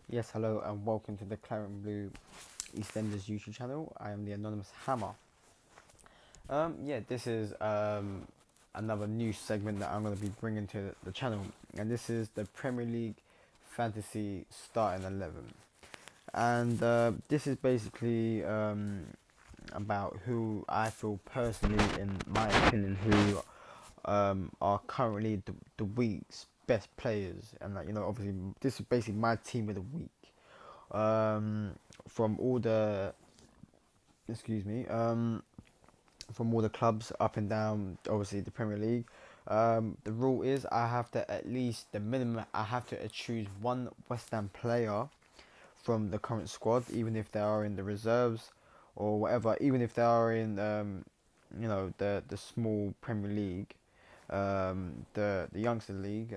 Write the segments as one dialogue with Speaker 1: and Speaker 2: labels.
Speaker 1: Yes, hello and welcome to the Claret and Blue EastEnders YouTube channel. I am the Anonymous Hammer. This is another new segment that I'm going to be bringing to the channel, and this is the Premier League Fantasy Starting 11. And this is basically about who I feel personally, in my opinion, who are currently the week's best players, and obviously this is basically my team of the week. um, from all the excuse me from all the clubs up and down, obviously the Premier League. The rule is I have to, at least the minimum, I have to choose one West Ham player from the current squad, even if they are in the reserves or whatever, even if they are in the small Premier League, the youngster league.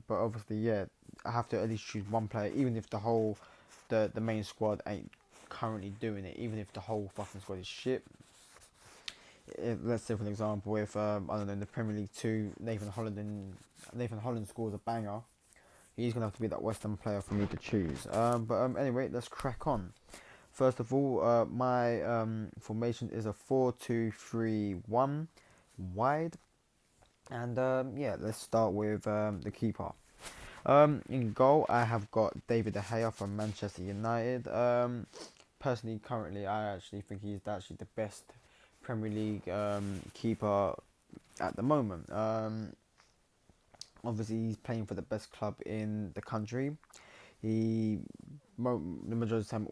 Speaker 1: But obviously, yeah, I have to at least choose one player, even if the main squad ain't currently doing it. Even if the whole fucking squad is shit. Let's say, for an example, if I don't know, in the Premier League 2, Nathan Holland scores a banger, he's gonna have to be that West Ham player for me to choose. Anyway, let's crack on. First of all, my formation is a 4-2-3-1 wide, and let's start with the keeper. In goal, I have got David De Gea from Manchester United. Personally, currently, I actually think he's actually the best Premier League keeper at the moment. Obviously, he's playing for the best club in the country. He, the majority of the time,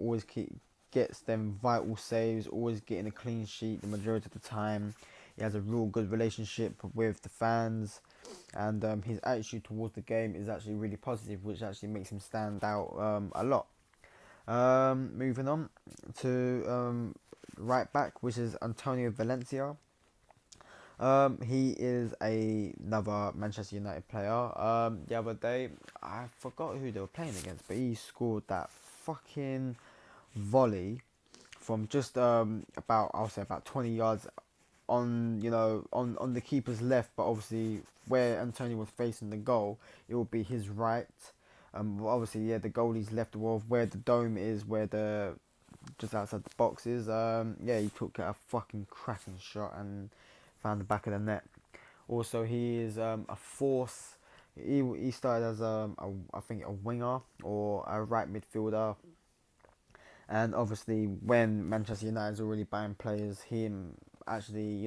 Speaker 1: gets them vital saves, always getting a clean sheet the majority of the time. He has a real good relationship with the fans, and his attitude towards the game is actually really positive, which actually makes him stand out a lot. Moving on to right back, which is Antonio Valencia. He is another Manchester United player. The other day, I forgot who they were playing against, but he scored that fucking volley from just about, I'll say, about 20 yards on on the keeper's left, but obviously where Antonio was facing the goal, it would be his right. Obviously, yeah, the goalie's left, well, where the dome is, where the just outside the box is. Yeah, he took a fucking cracking shot and found the back of the net. Also, he is a force. He started as I think a winger or a right midfielder, and obviously when Manchester United is already buying players, him actually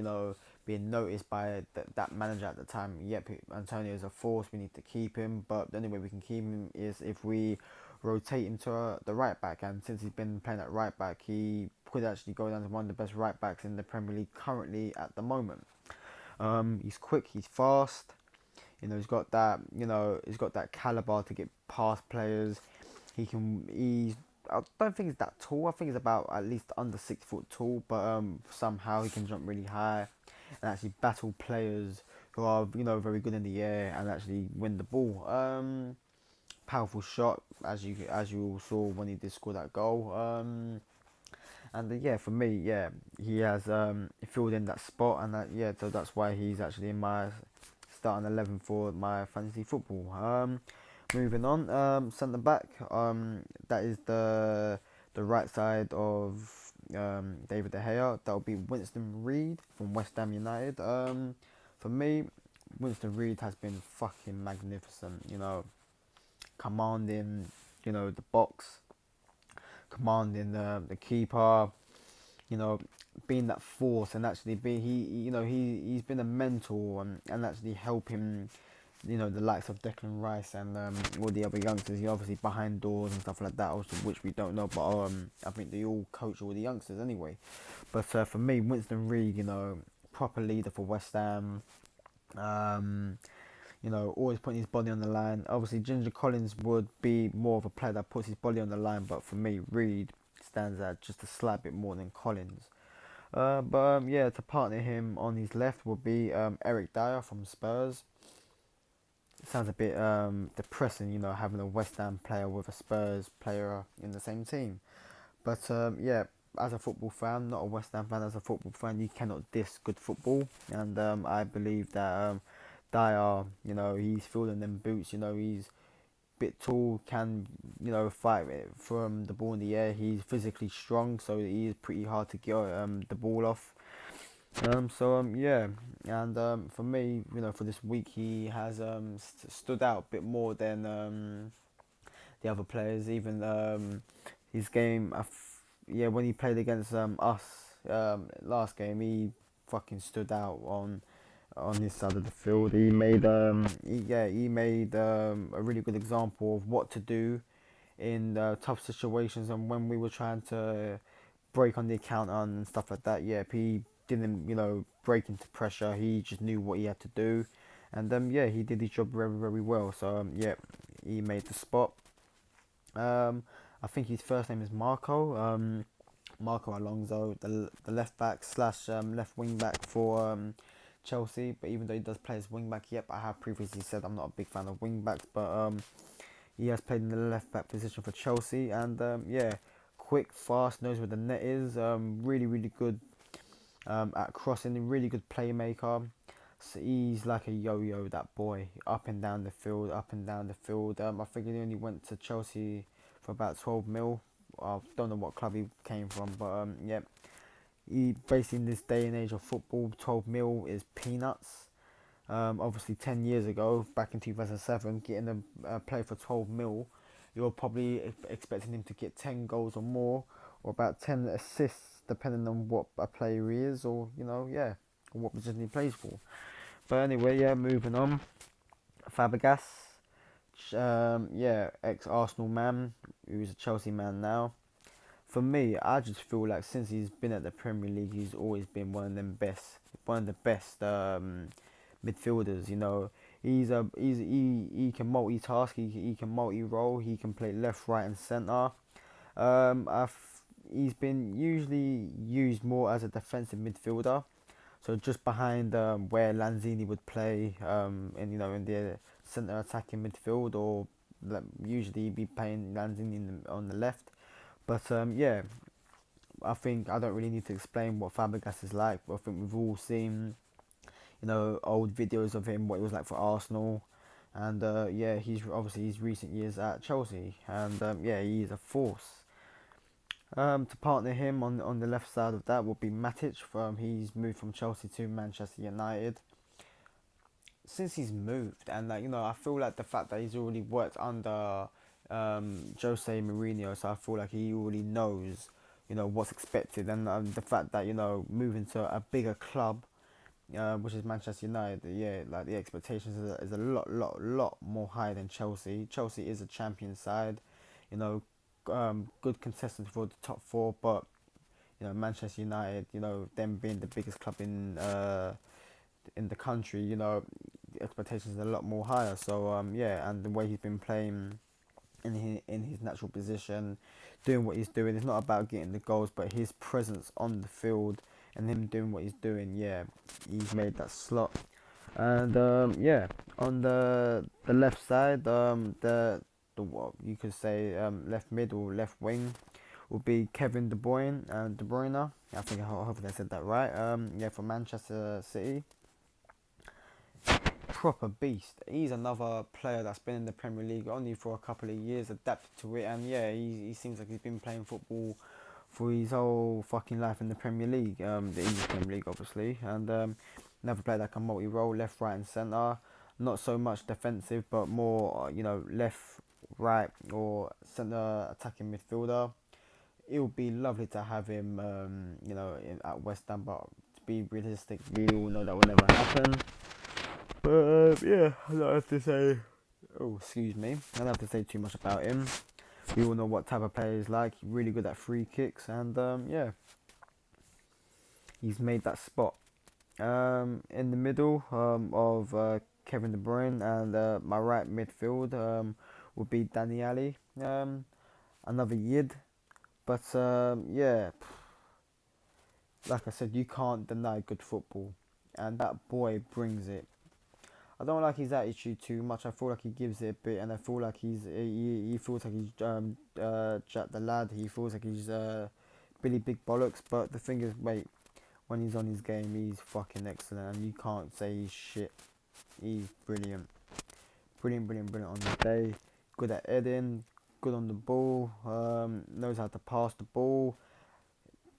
Speaker 1: being noticed by that manager at the time. Yep, Antonio is a force. We need to keep him, but the only way we can keep him is if we rotate him to the right back. And since he's been playing at right back, he could actually go down to one of the best right backs in the Premier League currently at the moment. He's quick, he's fast. He's got that caliber to get past players. He's I don't think he's that tall. I think he's about at least under 6 foot tall, but somehow he can jump really high and actually battle players who are very good in the air and actually win the ball. Powerful shot, as you all saw when he did score that goal. For me, yeah, he has filled in that spot, and so that's why he's actually in my starting 11 for my fantasy football. Moving on, centre back. That is the right side of David De Gea. That will be Winston Reid from West Ham United. For me, Winston Reid has been fucking magnificent. Commanding, the box, commanding the keeper. You know, being that force and actually be he's been a mentor and actually helping the likes of Declan Rice and all the other youngsters. He obviously behind doors and stuff like that, also, which we don't know, but I think they all coach all the youngsters anyway. But for me, Winston Reid, proper leader for West Ham. Um, always putting his body on the line. Obviously, Ginger Collins would be more of a player that puts his body on the line, but for me, Reid stands out just a slight bit more than Collins. To partner him on his left would be Eric Dyer from Spurs. It sounds a bit depressing, having a West Ham player with a Spurs player in the same team. But as a football fan, not a West Ham fan, as a football fan, you cannot diss good football. And I believe that Dyer, he's filling them boots. He's a bit tall, can fight from the ball in the air. He's physically strong, so he is pretty hard to get the ball off. Yeah, and for me, for this week, he has stood out a bit more than the other players. Even his game, yeah, when he played against us last game, he fucking stood out on his side of the field. He made a really good example of what to do in tough situations, and when we were trying to break on the counter and stuff like that. Yeah, he didn't break into pressure. He just knew what he had to do, and yeah, he did his job very very well. So yeah, he made the spot. I think his first name is Marco. Marco Alonso, the left back slash left wing back for Chelsea. But even though he does play as wing back, yep, I have previously said I'm not a big fan of wing backs, but he has played in the left back position for Chelsea, and yeah, quick, fast, knows where the net is. Really, really good at crossing. Really good playmaker. So he's like a yo-yo, that boy, up and down the field, up and down the field. I think he only went to Chelsea for about 12 mil. I don't know what club he came from, but yeah, he basically in this day and age of football, 12 mil is peanuts. Obviously, 10 years ago, back in 2007, getting a play for 12 mil, you're probably expecting him to get 10 goals or more, or about 10 assists, depending on what a player he is, or yeah, or what position he plays for. But anyway, yeah, moving on. Fabregas, yeah, ex-Arsenal man, who's a Chelsea man now. For me, I just feel like since he's been at the Premier League, he's always been one of the best midfielders. He can multitask, he can multi-role, he can play left, right, and centre. He's been usually used more as a defensive midfielder, so just behind where Lanzini would play, in the centre attacking midfield, or usually be playing Lanzini on the left. But yeah, I think I don't really need to explain what Fabregas is like. I think we've all seen, old videos of him, what it was like for Arsenal, and yeah, he's obviously his recent years at Chelsea, and yeah, he is a force. To partner him on the left side of that would be Matic. He's moved from Chelsea to Manchester United. Since he's moved, and I feel like the fact that he's already worked under Jose Mourinho, so I feel like he already knows, what's expected, and the fact that moving to a bigger club, which is Manchester United, yeah, like the expectations is a lot more higher than Chelsea. Chelsea is a champion side, you know, good contestants for the top four, but Manchester United, them being the biggest club in the country, the expectations are a lot more higher. So yeah, and the way he's been playing in his natural position, doing what he's doing, it's not about getting the goals, but his presence on the field and him doing what he's doing. Yeah, he's made that slot. And yeah, on the left side, the what you could say left mid or left wing will be Kevin De Bruyne and De Bruyne. I think hopefully I said that right. Yeah, for Manchester City, proper beast. He's another player that's been in the Premier League only for a couple of years, adapted to it, and yeah, he seems like he's been playing football for his whole fucking life in the Premier League, the English Premier League, obviously, and never played like a multi-role, left, right, and centre. Not so much defensive, but more, left, right, or centre attacking midfielder. It would be lovely to have him, at West Ham, but to be realistic, we all know that will never happen. But yeah, I don't have to say. Oh, excuse me. I don't have to say too much about him. We all know what type of player he's like. He's really good at free kicks, and yeah, he's made that spot. In the middle of Kevin De Bruyne, and my right midfield would be Dani Ali. Another Yid, but yeah, like I said, you can't deny good football, and that boy brings it. I don't like his attitude too much. I feel like he gives it a bit, and I feel like he feels like he's Jack the Lad. He feels like he's Billy Big Bollocks. But the thing is, wait, when he's on his game, he's fucking excellent, and you can't say he's shit. He's brilliant, brilliant on the day. Good at heading, good on the ball, knows how to pass the ball,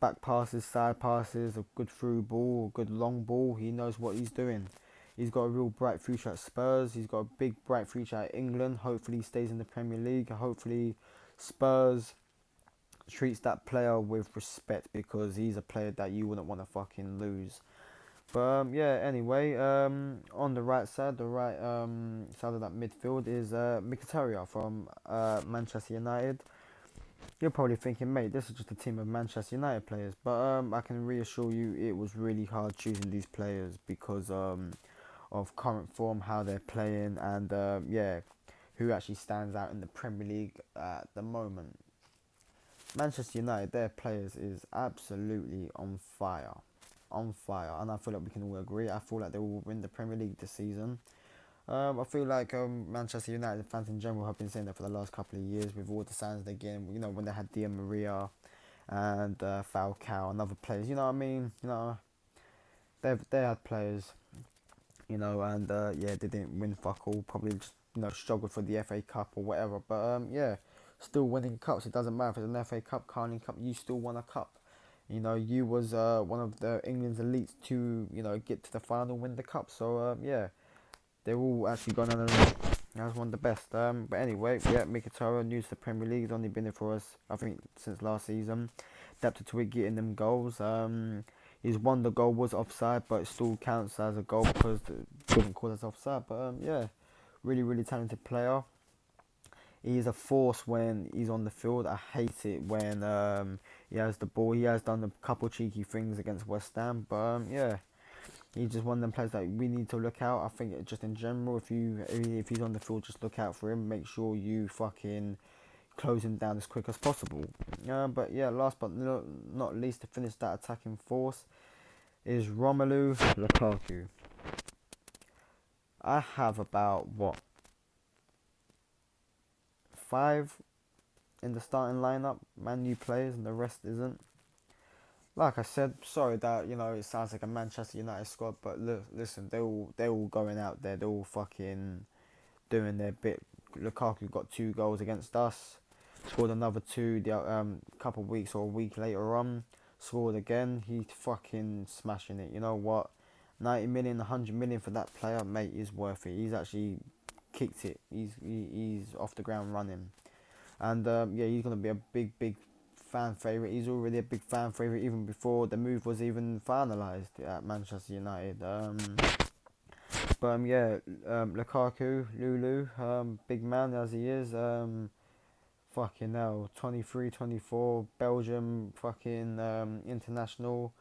Speaker 1: back passes, side passes, a good through ball, a good long ball. He knows what he's doing. He's got a real bright future at Spurs. He's got a big bright future at England. Hopefully he stays in the Premier League. Hopefully Spurs treats that player with respect, because he's a player that you wouldn't want to fucking lose. But yeah, anyway, on the right side, side of that midfield is Mkhitaryan from Manchester United. You're probably thinking, mate, this is just a team of Manchester United players. But I can reassure you, it was really hard choosing these players because of current form, how they're playing, and yeah, who actually stands out in the Premier League at the moment. Manchester United, their players is absolutely on fire, and I feel like we can all agree. I feel like they will win the Premier League this season. I feel like Manchester United fans in general have been saying that for the last couple of years with all the signs they get. You know, when they had Di Maria and Falcao and other players. You know what I mean? You know, they had players. You know, and yeah, they didn't win fuck all. Probably just struggled for the FA Cup or whatever. But yeah, still winning cups. It doesn't matter if it's an FA Cup, Carling Cup. You still won a cup. You know, you was one of the England's elites to get to the final, win the cup. So yeah, they're all actually gone on as one of the best. But anyway, yeah, Mkhitaryan, new to the Premier League, has only been there for us, I think, since last season. Adapted to it, getting them goals. His won the goal was offside, but it still counts as a goal because it doesn't call us offside. But yeah, really, really talented player. He is a force when he's on the field. I hate it when he has the ball. He has done a couple cheeky things against West Ham, but yeah, he's just one of them players that we need to look out. I think just in general, if he's on the field, just look out for him. Make sure you fucking close him down as quick as possible. But yeah, last but not least, to finish that attacking force is Romelu Lukaku. I have about what, 5 in the starting lineup, Man U players, and the rest isn't. Like I said, sorry that it sounds like a Manchester United squad, but listen, they're all going out there, they're all fucking doing their bit. Lukaku got 2 goals against us, scored another 2 the couple of weeks or a week later on, scored again. He's fucking smashing it. You know what? 90 million, 100 million for that player, mate, is worth it. He's actually kicked it. He's off the ground running. And yeah, he's going to be a big fan favourite. He's already a big fan favourite even before the move was even finalised at Manchester United. But yeah, Lukaku, Lulu, big man as he is, fucking hell, 23, 24, Belgium, fucking international,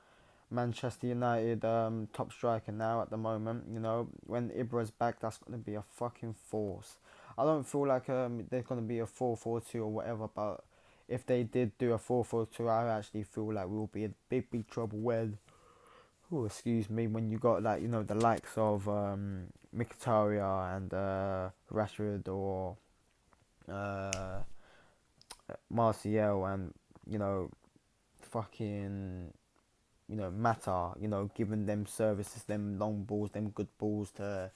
Speaker 1: Manchester United top striker now at the moment. When Ibra's back, that's going to be a fucking force. I don't feel like there's going to be a 4-4-2 or whatever, but if they did do a 4-4-2, I actually feel like we will be in big trouble when, oh, excuse me, when you got like the likes of Mkhitaryan and Rashford or uh, Martial and fucking Mata, giving them services, them long balls, them good balls to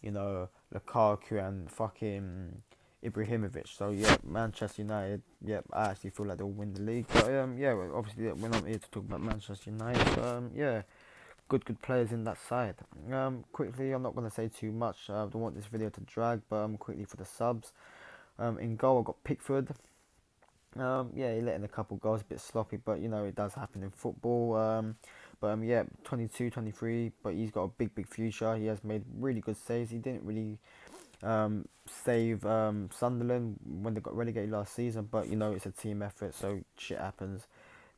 Speaker 1: Lukaku and fucking Ibrahimovic. So yeah, Manchester United. Yeah, I actually feel like they'll win the league. But yeah, obviously we're not here to talk about Manchester United. But yeah, good players in that side. Quickly, I'm not gonna say too much. I don't want this video to drag, but quickly for the subs. In goal, I got Pickford. Yeah, he let in a couple goals, a bit sloppy, but it does happen in football. But yeah, 22, 23, but he's got a big future. He has made really good saves. He didn't really save Sunderland when they got relegated last season, but it's a team effort, so shit happens.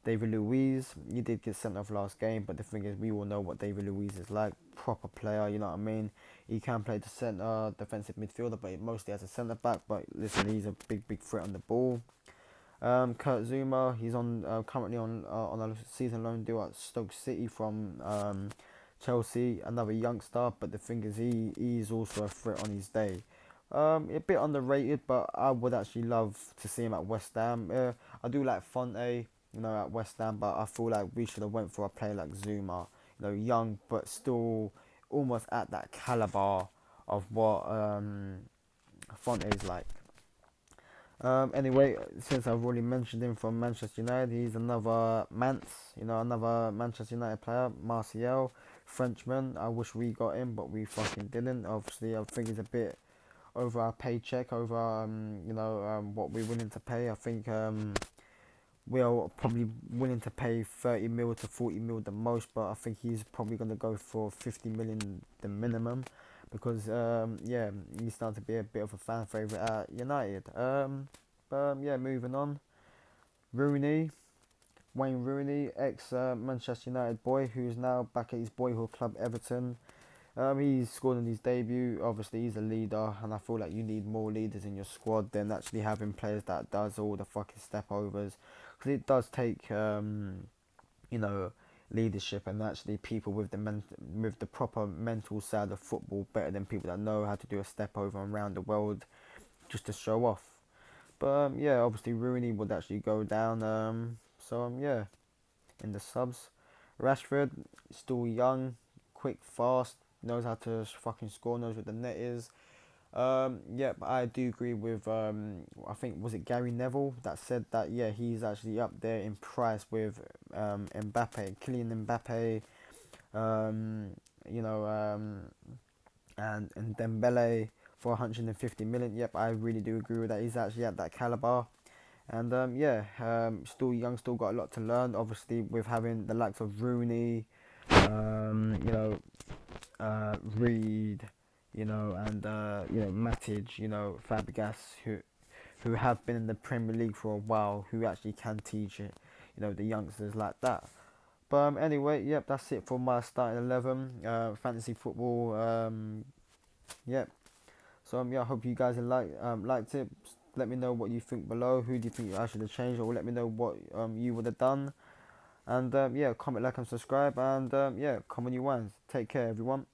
Speaker 1: David Luiz, he did get sent off last game, but the thing is, we all know what David Luiz is like. Proper player, you know what I mean? He can play the centre, defensive midfielder, but mostly as a centre back. But listen, he's a big threat on the ball. Kurt Zuma, he's currently on a season loan deal at Stoke City from Chelsea, another youngster. But the thing is, he's also a threat on his day. A bit underrated, but I would actually love to see him at West Ham. I do like Fonte, at West Ham, but I feel like we should have went for a player like Zuma. Young but still almost at that caliber of what Fonte is like. Anyway, since I've already mentioned him from Manchester United, he's another Mance, another Manchester United player, Martial, Frenchman. I wish we got him, but we fucking didn't. Obviously, I think he's a bit over our paycheck, over what we're willing to pay. I think we are probably willing to pay 30 mil to 40 mil the most, but I think he's probably going to go for 50 million the minimum because yeah, he's starting to be a bit of a fan favorite at United. Yeah, moving on. Rooney, Wayne Rooney, ex Manchester United boy, who's now back at his boyhood club Everton. He's scored in his debut. Obviously, he's a leader, and I feel like you need more leaders in your squad than actually having players that does all the fucking step overs. Because it does take, you know, leadership and actually people with with the proper mental side of football better than people that know how to do a step over around the world just to show off. But yeah, obviously Rooney would actually go down. Yeah, in the subs. Rashford, still young, quick, fast, knows how to fucking score, knows what the net is. Yeah, but I do agree with I think was it Gary Neville that said that yeah he's actually up there in price with Mbappe, Kylian Mbappe, um, you know, and Dembele for 150 million. Yep, I really do agree with that. He's actually at that caliber. And yeah, still young, still got a lot to learn. Obviously, with having the likes of Rooney, you know, Reed, and Matic, Fabregas, who have been in the Premier League for a while, who actually can teach it, the youngsters like that. But anyway, yep, that's it for my starting 11, fantasy football. Yep. So yeah, I hope you guys liked it. Let me know what you think below. Who do you think I should have changed, or let me know what you would have done. And yeah, comment, like, and subscribe. And yeah, comment you ones. Take care, everyone.